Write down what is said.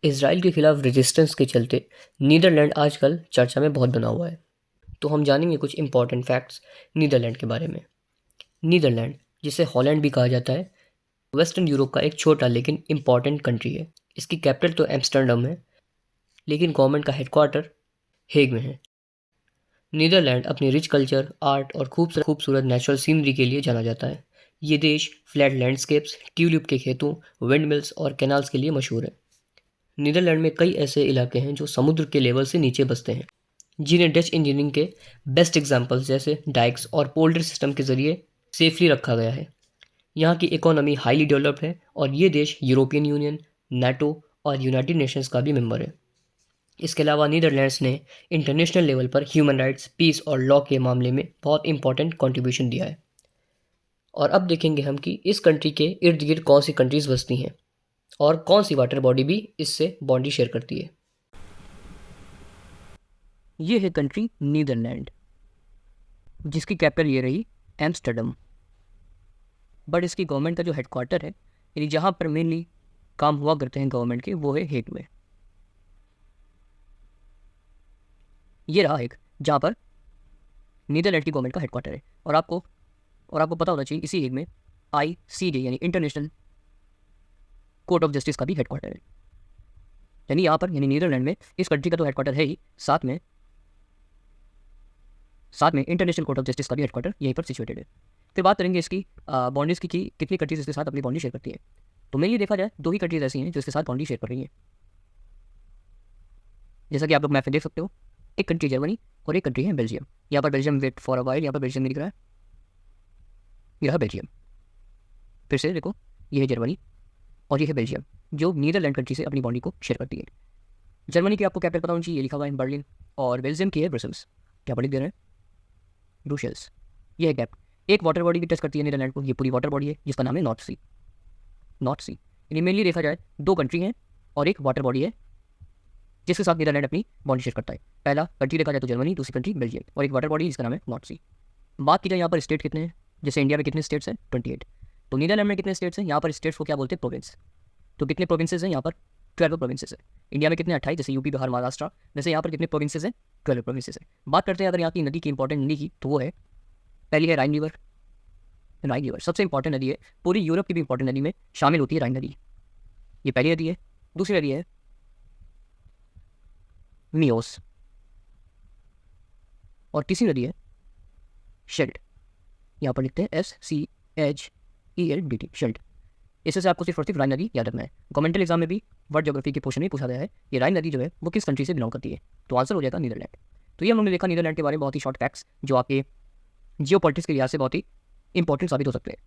Israel के खिलाफ resistance के चलते नीदरलैंड आजकल चर्चा में बहुत बना हुआ है। तो हम जानेंगे कुछ इंपॉर्टेंट फैक्ट्स नीदरलैंड के बारे में। नीदरलैंड, जिसे हॉलैंड भी कहा जाता है, वेस्टर्न यूरोप का एक छोटा लेकिन इम्पॉर्टेंट कंट्री है। इसकी कैपिटल तो एम्स्टर्डम है, लेकिन गवर्नमेंट का हेडक्वार्टर हेग में है। नीदरलैंड अपनी रिच कल्चर, आर्ट और खूबसूरत नेचुरल सीनरी के लिए जाना जाता है। ये देश फ्लैट लैंडस्केप्स, ट्यूलिप के खेतों, विंड मिल्स और कैनाल्स के लिए मशहूर है। नीदरलैंड में कई ऐसे इलाके हैं जो समुद्र के लेवल से नीचे बसते हैं, जिन्हें डच इंजीनियरिंग के बेस्ट एग्जाम्पल्स जैसे डाइक्स और पोल्डर सिस्टम के जरिए सेफली रखा गया है। यहाँ की इकोनॉमी हाईली डेवलप्ड है और ये देश यूरोपियन यूनियन, नाटो और यूनाइटेड नेशंस का भी मेंबर है। इसके अलावा नीदरलैंड्स ने इंटरनेशनल लेवल पर ह्यूमन राइट्स, पीस और लॉ के मामले में बहुत इंपॉर्टेंट कंट्रीब्यूशन दिया है। और अब देखेंगे हम कि इस कंट्री के इर्द गिर्द कौन सी कंट्रीज बसती हैं और कौन सी वाटर बॉडी भी इससे बाउंड्री शेयर करती है। ये है कंट्री नीदरलैंड, जिसकी कैपिटल ये रही एम्स्टर्डम। बट इसकी गवर्नमेंट का जो हेडक्वार्टर है, यानी जहाँ पर मेनली काम हुआ करते हैं गवर्नमेंट के, वो है हेग में। ये रहा हेग, जहाँ पर नीदरलैंड की गवर्नमेंट का हेडक्वार्टर है। और आपको पता होना चाहिए, इसी हेग में ICJ यानी इंटरनेशनल कोर्ट ऑफ जस्टिस का भी हेडक्वार्टर है। यानी यहाँ पर, यानी नीदरलैंड में इस कंट्री का तो हेडक्वार्टर है ही, साथ में इंटरनेशनल कोर्ट ऑफ जस्टिस का भी हेडक्वार्टर यहीं पर सिचुएटेड है। फिर बात करेंगे इसकी बाउंड्रीज की कि कितनी कंट्रीज इसके साथ अपनी बाउंड्री शेयर करती है। तो मेनली देखा जाए, दो ही कंट्रीज ऐसी हैं जो इसके साथ बाउंड्री शेयर कर रही हैं। जैसा कि आप लोग मैप में देख सकते हो, एक कंट्री जर्मनी और एक कंट्री है बेल्जियम। यहाँ पर Belgium, wait for a while, यहाँ पर बेल्जियम नहीं दिख रहा है, यह बेल्जियम। फिर से देखो, ये है जर्मनी और ये है बेल्जियम, जो नीदरलैंड कंट्री से अपनी बाउंड्री को शेयर करती है। जर्मनी की आपको कैपिटल पता होनी चाहिए, ये लिखा हुआ है बर्लिन, और बेल्जियम की है ब्रसल्स। क्या लिख दे रहे हैं? ब्रुसेल्स। ये है गैप। एक वाटर बॉडी भी टच करती है नीदरलैंड को, ये पूरी वाटर बॉडी है जिसका नाम है नॉर्थ सी। यानी मेनली देखा जाए, दो कंट्री हैं और एक वाटर बॉडी है जिसके साथ नीदरलैंड अपनी बाउंड्री शेयर करता है। पहला कंट्री देखा जाए तो जर्मनी, दूसरी कंट्री बेल्जियम, और एक वाटर बॉडी जिसका नाम है नॉर्थ सी। बात की जाए यहाँ पर स्टेट कितने हैं, जैसे इंडिया में कितने स्टेट्स हैं? 28। तो नीदरलैंड में कितने स्टेट्स हैं? यहाँ पर स्टेट्स को क्या बोलते हैं? प्रोविंस। तो कितने प्रोविंसेस हैं यहाँ पर? 12 प्रोविंसेस है। इंडिया में कितने? 28, जैसे यूपी, बिहार, महाराष्ट्र। वैसे यहाँ पर कितने प्रोविंसेस हैं? 12 प्रोविंसेस है। बात करते हैं अगर यहाँ की नदी की, इंपॉर्टेंट नदी की, तो वो है, पहली है राइन रिवर। राइन रिवर सबसे इंपॉर्टेंट नदी है, पूरी यूरोप की भी इंपॉर्टेंट नदी में शामिल होती है राइन नदी। ये पहली नदी है। दूसरी नदी है मियोस, और तीसरी नदी है शेल्ट। यहाँ पर लिखते हैं SCHELDT, शेल्ट। इससे से आपको सिर्फ और सिर्फ राइन नदी याद रखना है। गवर्नमेंटल एग्जाम में भी वर्ल्ड ज्योग्राफी के पोर्शन में पूछा गया है कि राइन नदी जो है वो किस कंट्री से बिलोंग करती है, तो आंसर हो जाएगा नीदरलैंड। तो ये हम लोगों ने देखा नीदरलैंड के बारे में बहुत ही शॉर्ट फैक्ट्स, जो आपके जियो पॉलिटिक्स के लिहाज से बहुत ही इंपॉर्टेंट साबित हो सकते हैं।